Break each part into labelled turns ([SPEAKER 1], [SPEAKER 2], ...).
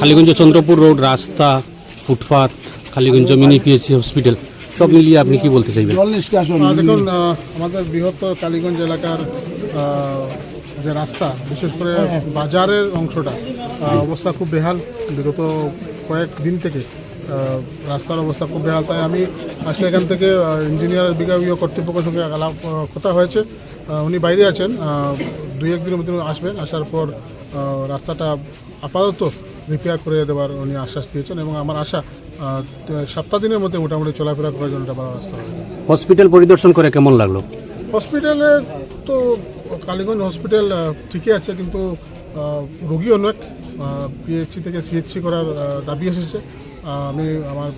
[SPEAKER 1] Kaliganj Chandrapur road রাস্তা, ফুটপাত, Kaliganj mini PSC hospital সব মিলিয়ে আপনি কি বলতে চাইবেন?
[SPEAKER 2] দেখুন, আমাদের বৃহত্তর কালীগঞ্জ এলাকার যে রাস্তা, বিশেষ করে বাজারের অংশটা অবস্থা খুব বেহাল। বিগত কয়েকদিন থেকে রাস্তার অবস্থা খুব বেহাল। তাই আমি আসলে এখান থেকে ইঞ্জিনিয়ার বিভাগীয় কর্তৃপক্ষের সঙ্গে কথা হয়েছে। উনি বাইরে আছেন, 2-1 দিনের মধ্যে আসবেন। আসার পর রাস্তাটা আপাতত রিপেয়ার করে দেওয়ার উনি আশ্বাস দিয়েছেন এবং আমার আশা 7 দিনের মধ্যে মোটামুটি চলাফেরা করার জন্য একটা ভালো রাস্তা হবে।
[SPEAKER 1] হসপিটাল পরিদর্শন করে কেমন লাগলো?
[SPEAKER 2] হসপিটালে তো কালীগঞ্জ হসপিটাল ঠিকই আছে, কিন্তু রোগী অনেক। পিএইচসি থেকে সিএইচসি করার দাবি এসেছে। আমি আমার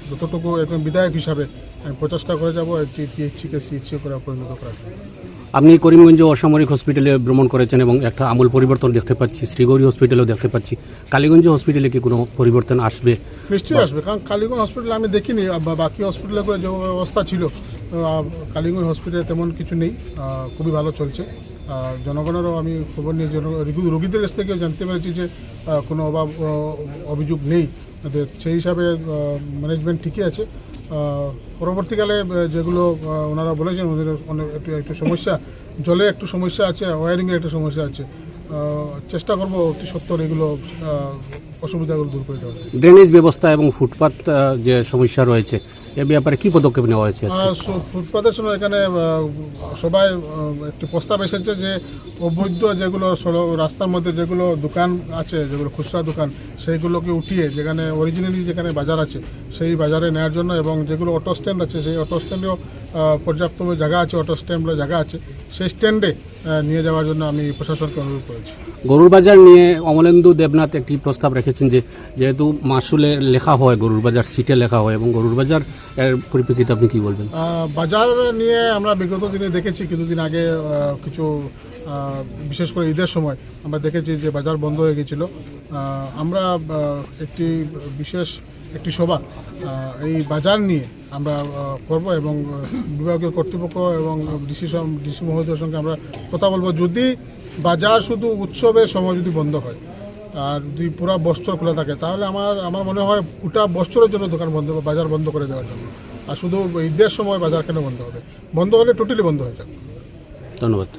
[SPEAKER 2] যতটুকু একজন বিধায়ক হিসাবে আমি প্রচেষ্টা করে যাব একটি পিএইচসিকে সিএইচসি করে পরিণত করার।
[SPEAKER 1] আপনি করিমগঞ্জ অসামরিক হসপিটালে ভ্রমণ করেছেন এবং একটা আমূল পরিবর্তন দেখতে পাচ্ছি, শ্রীগৌরী হসপিটালেও দেখতে পাচ্ছি। কালীগঞ্জ হসপিটালে কি কোনো পরিবর্তন আসবে?
[SPEAKER 2] নিশ্চয়ই আসবে, কারণ কালীগঞ্জ হসপিটালে আমি দেখিনি বাকি হসপিটালে যে অবস্থা ছিল, কালীগঞ্জ হসপিটালে তেমন কিছু নেই, খুবই ভালো চলছে। জনগণেরও আমি খবর নিয়ে রোগীদের কাছ থেকেও জানতে পেরেছি যে কোনো অভিযোগ নেই। সেই হিসাবে ম্যানেজমেন্ট ঠিকই আছে। পরবর্তীকালে যেগুলো ওনারা বলেছেন, ওদের একটু সমস্যা, জলে একটু সমস্যা আছে, ওয়ারিংয়ের একটা সমস্যা আছে। চেষ্টা করবো অতি সত্বর এগুলো অসুবিধাগুলো দূর করে দেওয়া।
[SPEAKER 1] ড্রেনেজ ব্যবস্থা এবং ফুটপাত যে সমস্যা রয়েছে, এ ব্যাপারে কী পদক্ষেপ নেওয়া হয়েছে?
[SPEAKER 2] ফুটপাতের সময় এখানে সবাই একটি প্রস্তাব এসেছে যে অবৈধ যেগুলো রাস্তার মধ্যে যেগুলো দোকান আছে, যেগুলো খুচরা দোকান, সেইগুলোকে উঠিয়ে যেখানে অরিজিনালি যেখানে বাজার আছে সেই বাজারে নেওয়ার জন্য, এবং যেগুলো অটো স্ট্যান্ড আছে সেই অটো স্ট্যান্ডেও পর্যাপ্ত জায়গা আছে, অটো স্ট্যান্ডের জায়গা আছে, সেই স্ট্যান্ডে নিয়ে যাওয়ার জন্য আমি প্রশাসনকে অনুরোধ করেছি।
[SPEAKER 1] গরুর বাজার নিয়ে অমলেন্দু দেবনাথ একটি প্রস্তাব রেখেছেন যে যেহেতু মাসুলে লেখা হয়, গরুর বাজার সিটে লেখা হয়, এবং গরুর বাজার এর পরিপ্রেক্ষিতে আপনি কী বলবেন?
[SPEAKER 2] বাজার নিয়ে আমরা বিগত দিনে দেখেছি, কিছুদিন আগে কিছু বিশেষ করে ঈদের সময় আমরা দেখেছি যে বাজার বন্ধ হয়ে গেছিলো। আমরা একটি সভা এই বাজার নিয়ে আমরা করব এবং বিভাগীয় কর্তৃপক্ষ এবং ডিসি মহোদয়ের সঙ্গে আমরা কথা বলবো। যদি বাজার শুধু উৎসবের সময় যদি বন্ধ হয় আর যদি পুরো বছর খোলা থাকে, তাহলে আমার মনে হয় গোটা বছরের জন্য দোকান বন্ধ, বাজার বন্ধ করে দেওয়ার জন্য। আর শুধু ঈদের সময় বাজার কেন বন্ধ হবে? বন্ধ হলে টোটালি বন্ধ হয়ে যাবে।
[SPEAKER 1] ধন্যবাদ।